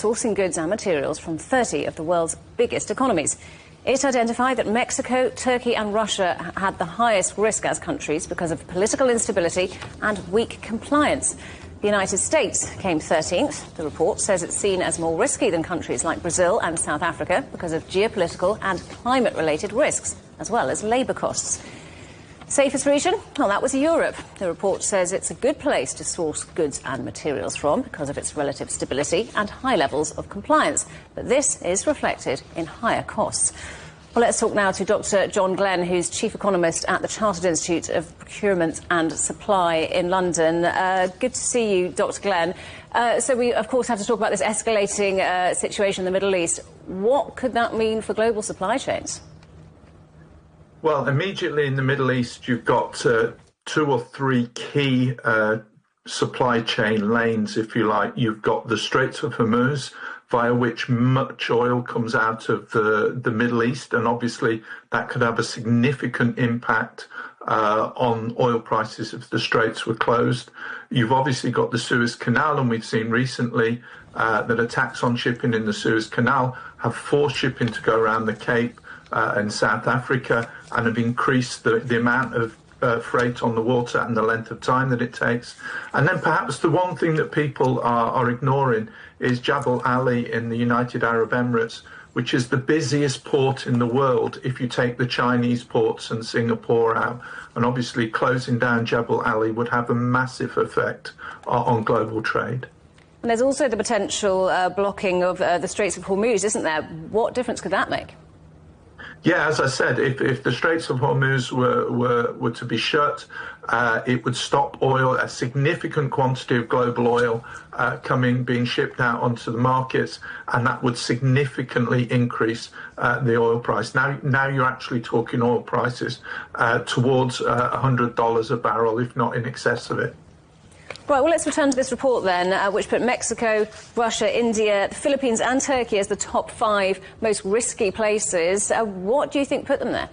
sourcing goods and materials from 30 of the world's biggest economies. It identified that Mexico, Turkey and Russia had the highest risk as countries because of political instability and weak compliance. The United States came 13th. The report says it's seen as more risky than countries like Brazil and South Africa because of geopolitical and climate-related risks, as well as labour costs. Safest region? Well, that was Europe. The report says it's a good place to source goods and materials from because of its relative stability and high levels of compliance. But this is reflected in higher costs. Well, let's talk now to Dr. John Glen, who's Chief Economist at the Chartered Institute of Procurement and Supply in London. Good to see you, Dr. Glen. So we, of course, have to talk about this escalating situation in the Middle East. What could that mean for global supply chains? Well, immediately in the Middle East, you've got 2 or 3 key supply chain lanes, if you like. You've got the Straits of Hormuz, via which much oil comes out of the Middle East, and obviously that could have a significant impact on oil prices if the straits were closed. You've obviously got the Suez Canal, and we've seen recently that attacks on shipping in the Suez Canal have forced shipping to go around the Cape in South Africa and have increased the amount of freight on the water and the length of time that it takes. And then perhaps the one thing that people are ignoring is Jebel Ali in the United Arab Emirates, which is the busiest port in the world if you take the Chinese ports and Singapore out. And obviously closing down Jebel Ali would have a massive effect on global trade. And there's also the potential blocking of the Straits of Hormuz, isn't there? What difference could that make? Yeah, as I said, if the Straits of Hormuz were to be shut, it would stop oil, a significant quantity of global oil being shipped out onto the markets, and that would significantly increase the oil price. Now you're actually talking oil prices towards $100 a barrel, if not in excess of it. Right, well, let's return to this report then, which put Mexico, Russia, India, the Philippines and Turkey as the top 5 most risky places. What do you think put them there?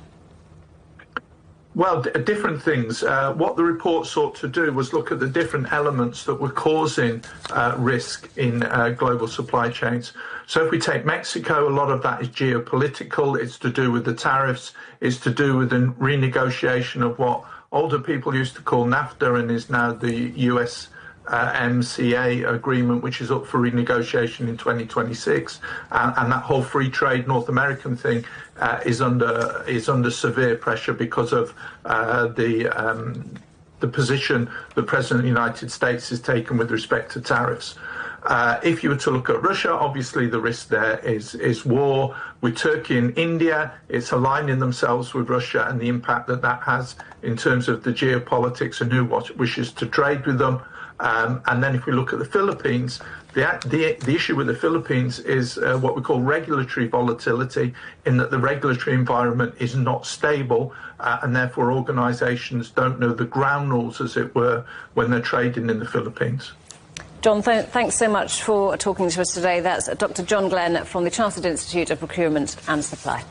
Well, different things. What the report sought to do was look at the different elements that were causing risk in global supply chains. So if we take Mexico, a lot of that is geopolitical. It's to do with the tariffs. It's to do with the renegotiation of what older people used to call NAFTA and is now the USMCA agreement, which is up for renegotiation in 2026. And that whole free trade North American thing is under severe pressure because of the position the President of the United States has taken with respect to tariffs. If you were to look at Russia, obviously the risk there is war. With Turkey and India, it's aligning themselves with Russia and the impact that has in terms of the geopolitics and who wishes to trade with them. And then if we look at the Philippines, the issue with the Philippines is what we call regulatory volatility, in that the regulatory environment is not stable, and therefore organisations don't know the ground rules, as it were, when they're trading in the Philippines. John, thanks so much for talking to us today. That's Dr. John Glen from the Chartered Institute of Procurement and Supply.